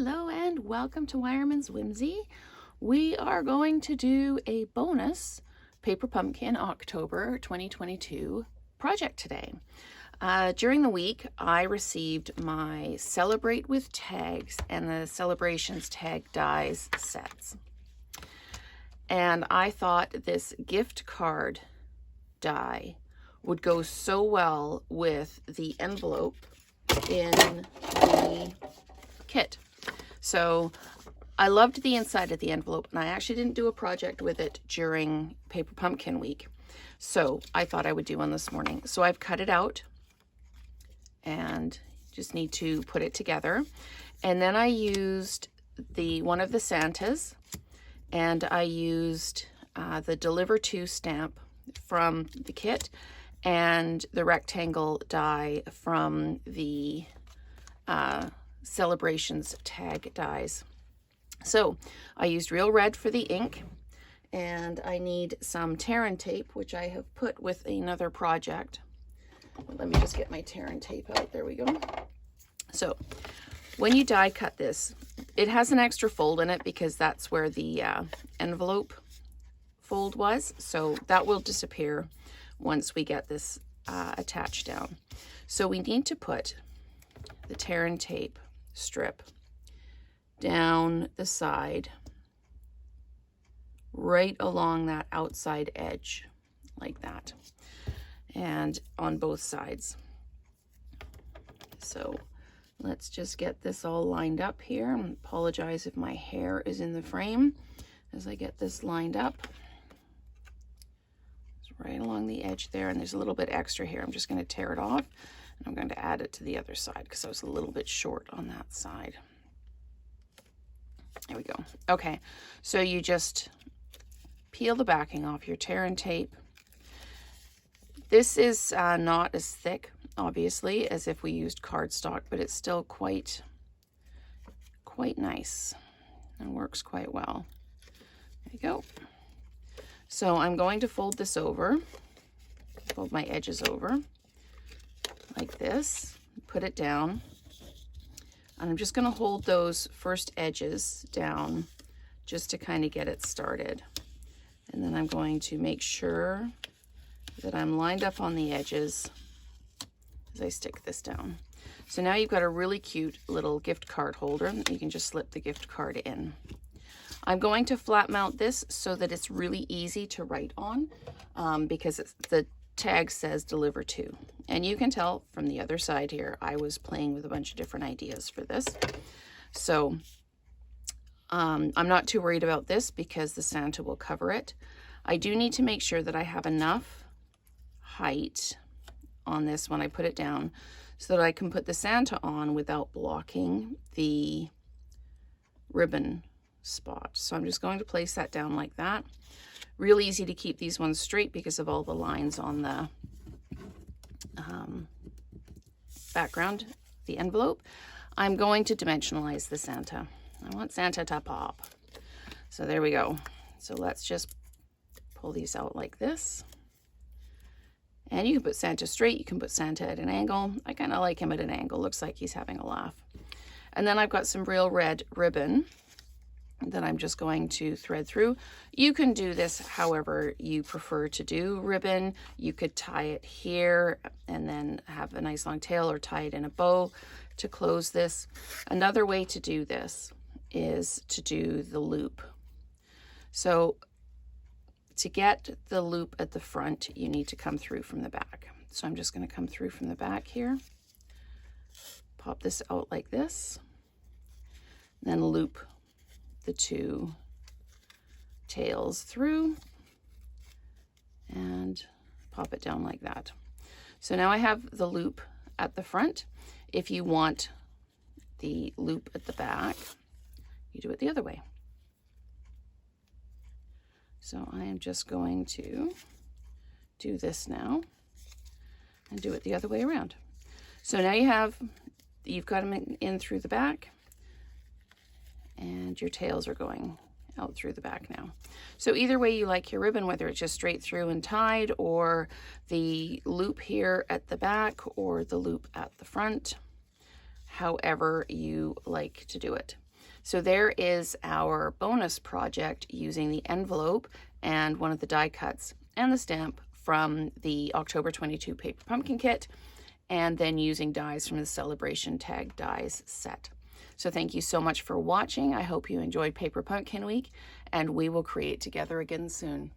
Hello and welcome to Wireman's Whimsy. We are going to do a bonus Paper Pumpkin October 2022 project today. During the week, I received my Celebrate with Tags and the Celebrations Tag Dies sets. And I thought this gift card die would go so well with the envelope in the kit. So I loved the inside of the envelope, and I actually didn't do a project with it during Paper Pumpkin week. So I thought I would do one this morning. So I've cut it out and just need to put it together. And then I used one of the Santas, and I used the Deliver To stamp from the kit and the rectangle die from the Celebrations tag dies. So I used real red for the ink, and I need some tear and tape, which I have put with another project. Let me just get my tear and tape out. There we go. So when you die cut this, it has an extra fold in it because that's where the envelope fold was. So that will disappear once we get this attached down. So we need to put the tear and tape strip down the side, right along that outside edge, like that, and on both sides. So let's just get this all lined up here. I apologize if my hair is in the frame as I get this lined up. It's right along the edge there, and there's a little bit extra here. I'm just going to tear it off, and I'm going to add it to the other side because I was a little bit short on that side. There we go. Okay, so you just peel the backing off your tear and tape. This is not as thick, obviously, as if we used cardstock, but it's still quite nice and works quite well. There you go. So I'm going to fold this over, fold my edges over like this, put it down. And I'm just going to hold those first edges down just to kind of get it started. And then I'm going to make sure that I'm lined up on the edges as I stick this down. So now you've got a really cute little gift card holder. You can just slip the gift card in. I'm going to flat mount this so that it's really easy to write on because the tag says Deliver To. And you can tell from the other side here, I was playing with a bunch of different ideas for this. So I'm not too worried about this because the Santa will cover it. I do need to make sure that I have enough height on this when I put it down so that I can put the Santa on without blocking the ribbon spot. So I'm just going to place that down like that. Real easy to keep these ones straight because of all the lines on the background, the envelope. I'm going to dimensionalize the Santa. I want Santa to pop. So there we go. So let's just pull these out like this. And you can put Santa straight, you can put Santa at an angle. I kind of like him at an angle. Looks like he's having a laugh. And then I've got some real red ribbon that I'm just going to thread through. You can do this however you prefer to do ribbon. You could tie it here and then have a nice long tail, or tie it in a bow to close this. Another way to do this is to do the loop. So to get the loop at the front, you need to come through from the back. So I'm just going to come through from the back here, pop this out like this, then loop the two tails through and pop it down like that. So now I have the loop at the front. If you want the loop at the back, you do it the other way. So I am just going to do this now and do it the other way around. So now you've got them in through the back, and your tails are going out through the back now. So either way you like your ribbon, whether it's just straight through and tied, or the loop here at the back, or the loop at the front, however you like to do it. So there is our bonus project using the envelope and one of the die cuts and the stamp from the October 22 paper pumpkin kit, and then using dies from the Celebration Tag Dies set. So thank you so much for watching. I hope you enjoyed Paper Pumpkin Week, and we will create together again soon.